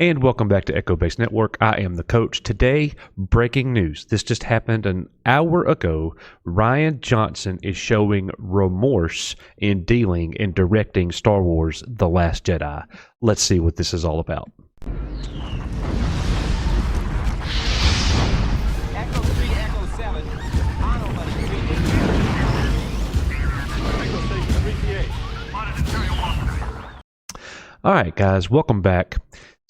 And welcome back to Echo Base Network. I am the coach. Today, breaking news. This just happened an hour ago. Rian Johnson is showing remorse in dealing and directing Star Wars The Last Jedi. Let's see what this is all about. Echo 3 to Echo 7. Autobus 3. Echo Station 3PA. All right, guys, welcome back.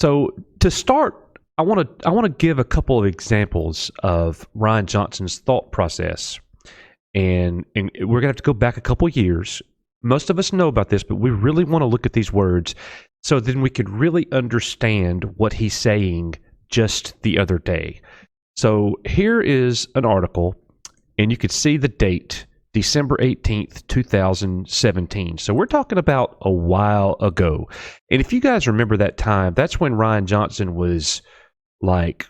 So to start, I want to give a couple of examples of Rian Johnson's thought process, and we're gonna have to go back a couple years. Most of us know about this, but we really want to look at these words so then we could really understand what he's saying just the other day. So here is an article, and you could see the date, December 18th, 2017. So we're talking about a while ago. And if you guys remember that time, that's when Rian Johnson was like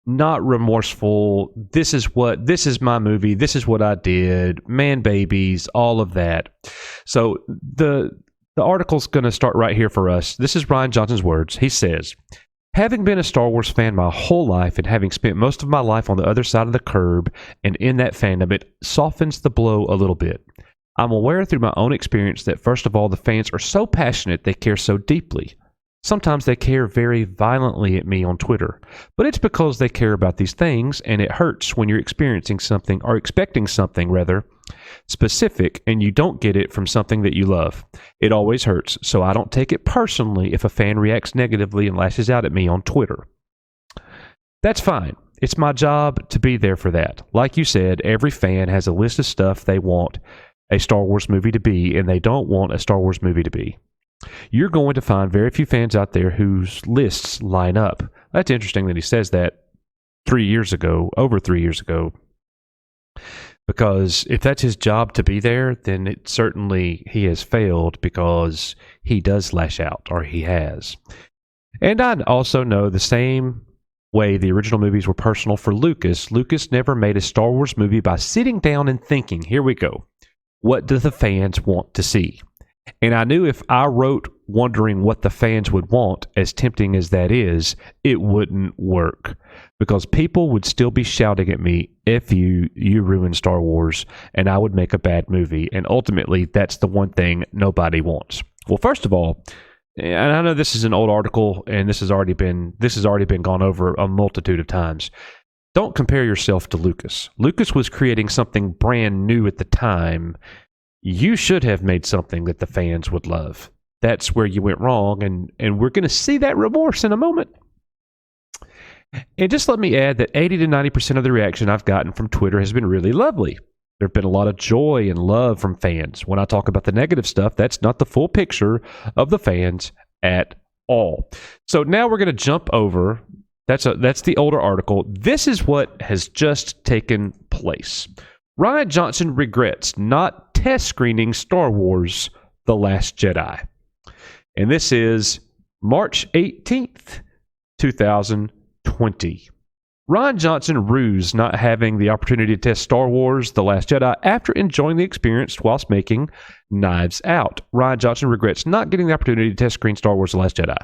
not remorseful. This is my movie. This is what I did. Man babies, all of that. So the article's going to start right here for us. This is Rian Johnson's words. He says, "Having been a Star Wars fan my whole life and having spent most of my life on the other side of the curb and in that fandom, it softens the blow a little bit. I'm aware through my own experience that first of all, the fans are so passionate they care so deeply. Sometimes they care very violently at me on Twitter, but it's because they care about these things, and it hurts when you're experiencing something, or expecting something rather, specific, and you don't get it from something that you love. It always hurts, so I don't take it personally if a fan reacts negatively and lashes out at me on Twitter. That's fine. It's my job to be there for that. Like you said, every fan has a list of stuff they want a Star Wars movie to be, and they don't want a Star Wars movie to be. You're going to find very few fans out there whose lists line up." That's interesting that he says that over 3 years ago. Because if that's his job to be there, then it certainly he has failed, because he does lash out, or he has. And I also know the same way the original movies were personal for Lucas. Lucas never made a Star Wars movie by sitting down and thinking, here we go, what do the fans want to see? And I knew if I wrote wondering what the fans would want, as tempting as that is, it wouldn't work. Because people would still be shouting at me, "F you, you ruined Star Wars," and I would make a bad movie. And ultimately, that's the one thing nobody wants. Well, first of all, and I know this is an old article, and this has already been gone over a multitude of times. Don't compare yourself to Lucas. Lucas was creating something brand new at the time. You should have made something that the fans would love. That's where you went wrong, and we're going to see that remorse in a moment. And just let me add that 80 to 90% of the reaction I've gotten from Twitter has been really lovely. There have been a lot of joy and love from fans. When I talk about the negative stuff, that's not the full picture of the fans at all. So now we're going to jump over. That's the older article. This is what has just taken place. Rian Johnson regrets not test screening Star Wars The Last Jedi. And this is March 18th, 2020. Rian Johnson rues not having the opportunity to test Star Wars The Last Jedi after enjoying the experience whilst making Knives Out. Rian Johnson regrets not getting the opportunity to test screen Star Wars The Last Jedi.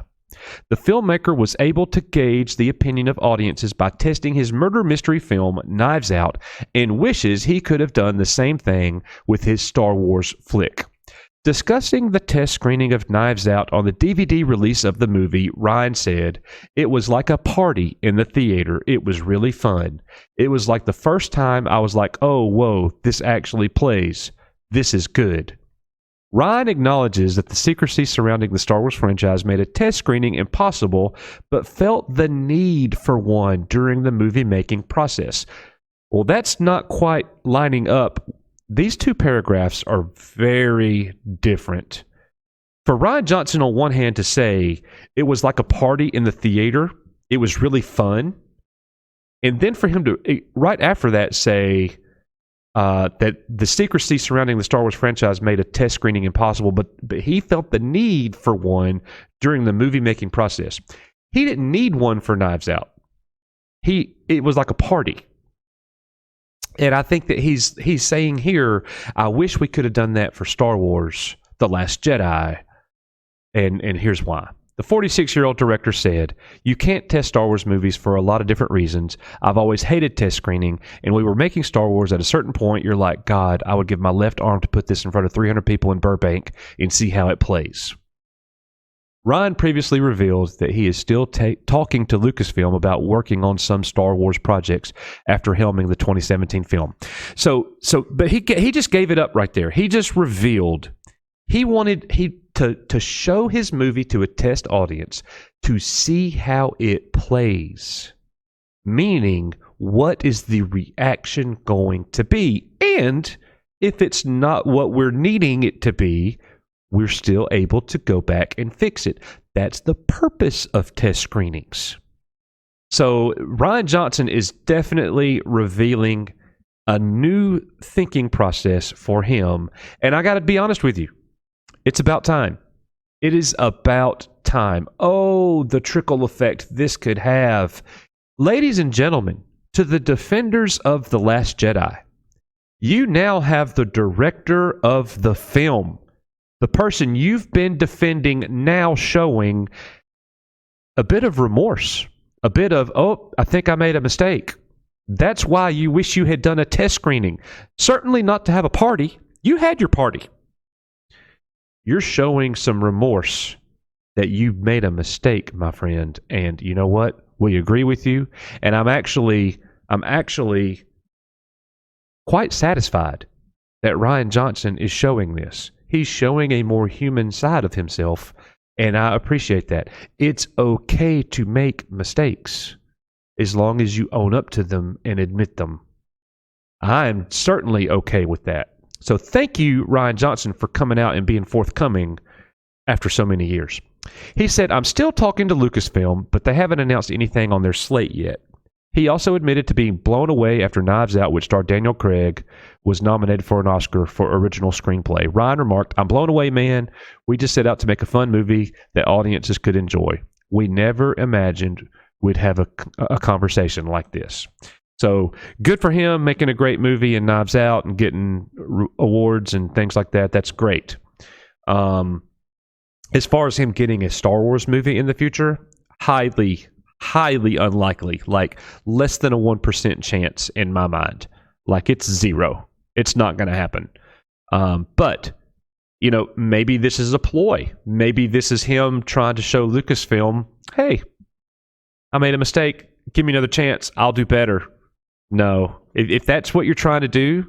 The filmmaker was able to gauge the opinion of audiences by testing his murder mystery film Knives Out, and wishes he could have done the same thing with his Star Wars flick. Discussing the test screening of Knives Out on the DVD release of the movie, Rian said, "It was like a party in the theater. It was really fun. It was like the first time I was like, oh, whoa, this actually plays. This is good." Rian acknowledges that the secrecy surrounding the Star Wars franchise made a test screening impossible, but felt the need for one during the movie-making process. Well, that's not quite lining up. These two paragraphs are very different. For Rian Johnson, on one hand, to say it was like a party in the theater, it was really fun, and then for him to, right after that, say that the secrecy surrounding the Star Wars franchise made a test screening impossible, but he felt the need for one during the movie-making process. He didn't need one for Knives Out. It was like a party. And I think that he's saying here, I wish we could have done that for Star Wars The Last Jedi, and here's why. The 46-year-old director said, "You can't test Star Wars movies for a lot of different reasons. I've always hated test screening, and we were making Star Wars at a certain point. You're like, God, I would give my left arm to put this in front of 300 people in Burbank and see how it plays." Rian previously revealed that he is still talking to Lucasfilm about working on some Star Wars projects after filming the 2017 film. But he just gave it up right there. He just revealed he wanted to show his movie to a test audience to see how it plays. Meaning, what is the reaction going to be? And if it's not what we're needing it to be, we're still able to go back and fix it. That's the purpose of test screenings. So Rian Johnson is definitely revealing a new thinking process for him. And I got to be honest with you, it's about time. It is about time. Oh, the trickle effect this could have. Ladies and gentlemen, to the defenders of The Last Jedi, you now have the director of the film. The person you've been defending now showing a bit of remorse, a bit of, oh, I think I made a mistake. That's why you wish you had done a test screening. Certainly not to have a party. You had your party. You're showing some remorse that you made a mistake, my friend. And you know what? We agree with you. And I'm actually quite satisfied that Rian Johnson is showing this. He's showing a more human side of himself, and I appreciate that. It's okay to make mistakes as long as you own up to them and admit them. I'm certainly okay with that. So thank you, Rian Johnson, for coming out and being forthcoming after so many years. He said, "I'm still talking to Lucasfilm, but they haven't announced anything on their slate yet." He also admitted to being blown away after Knives Out, which starred Daniel Craig, was nominated for an Oscar for original screenplay. Rian remarked, "I'm blown away, man. We just set out to make a fun movie that audiences could enjoy. We never imagined we'd have a conversation like this." So good for him making a great movie in Knives Out and getting awards and things like that. That's great. As far as him getting a Star Wars movie in the future, highly unlikely. Like less than a 1% chance in my mind. Like it's zero. It's not going to happen. But, you know, maybe this is a ploy. Maybe this is him trying to show Lucasfilm, hey, I made a mistake. Give me another chance. I'll do better. No. If that's what you're trying to do,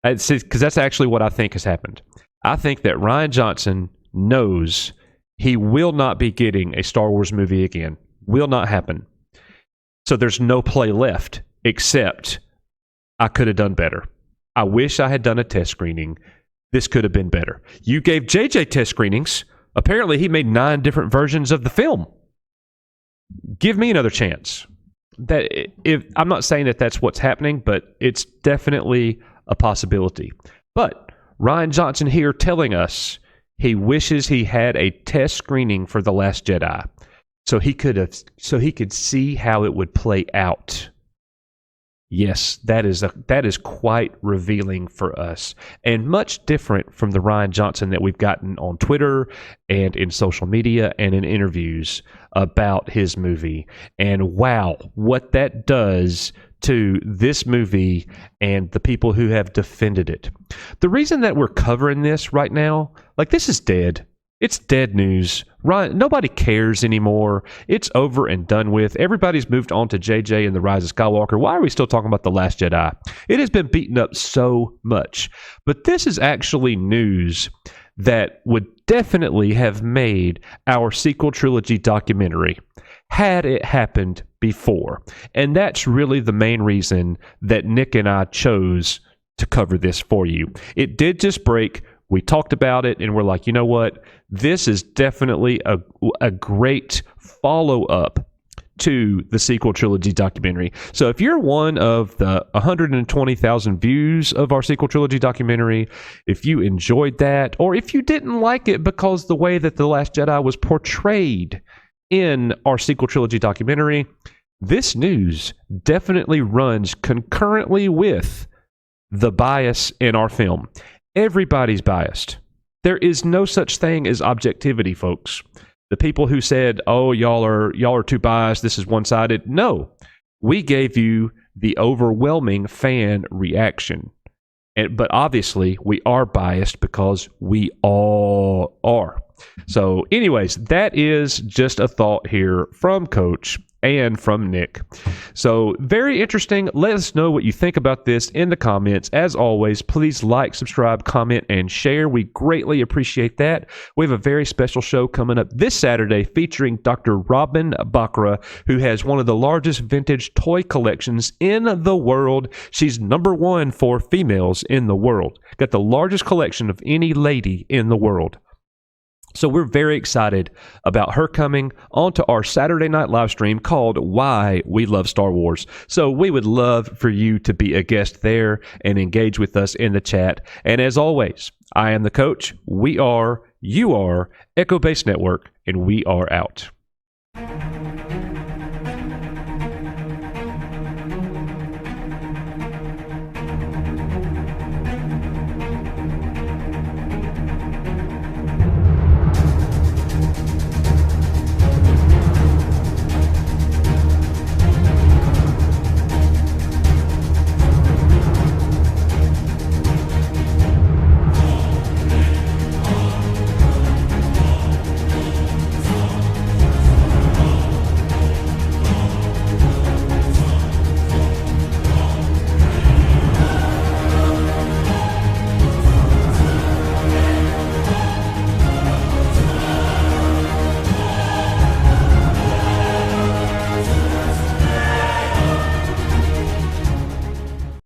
because that's actually what I think has happened. I think that Rian Johnson knows he will not be getting a Star Wars movie again. Will not happen. So there's no play left except I could have done better. I wish I had done a test screening. This could have been better. You gave JJ test screenings. Apparently he made 9 different versions of the film. Give me another chance. I'm not saying that that's what's happening, but it's definitely a possibility. But Rian Johnson here telling us he wishes he had a test screening for The Last Jedi. So he could see how it would play out. Yes, that is quite revealing for us, and much different from the Rian Johnson that we've gotten on Twitter and in social media and in interviews about his movie. And wow, what that does to this movie and the people who have defended it. The reason that we're covering this right now, like this is dead. It's dead news. Nobody cares anymore. It's over and done with. Everybody's moved on to JJ and The Rise of Skywalker. Why are we still talking about The Last Jedi? It has been beaten up so much. But this is actually news that would definitely have made our sequel trilogy documentary had it happened before. And that's really the main reason that Nick and I chose to cover this for you. It did just break. We talked about it, and we're like, you know what? This is definitely a great follow-up to the sequel trilogy documentary. So if you're one of the 120,000 views of our sequel trilogy documentary, if you enjoyed that, or if you didn't like it because the way that The Last Jedi was portrayed in our sequel trilogy documentary, this news definitely runs concurrently with the bias in our film. Everybody's biased. There is no such thing as objectivity, folks. The people who said, "Oh, y'all are too biased. This is one-sided." No, we gave you the overwhelming fan reaction. But obviously, we are biased because we all are. So, anyways, that is just a thought here from Coach and from Nick. So, very interesting. Let us know what you think about this in the comments. As always, please like, subscribe, comment, and share. We greatly appreciate that. We have a very special show coming up this Saturday featuring Dr. Robin Bakra, who has one of the largest vintage toy collections in the world. She's number one for females in the world. Got the largest collection of any lady in the world. So we're very excited about her coming onto our Saturday night live stream called Why We Love Star Wars. So we would love for you to be a guest there and engage with us in the chat. And as always, I am the coach. We are, you are, Echo Base Network, and we are out.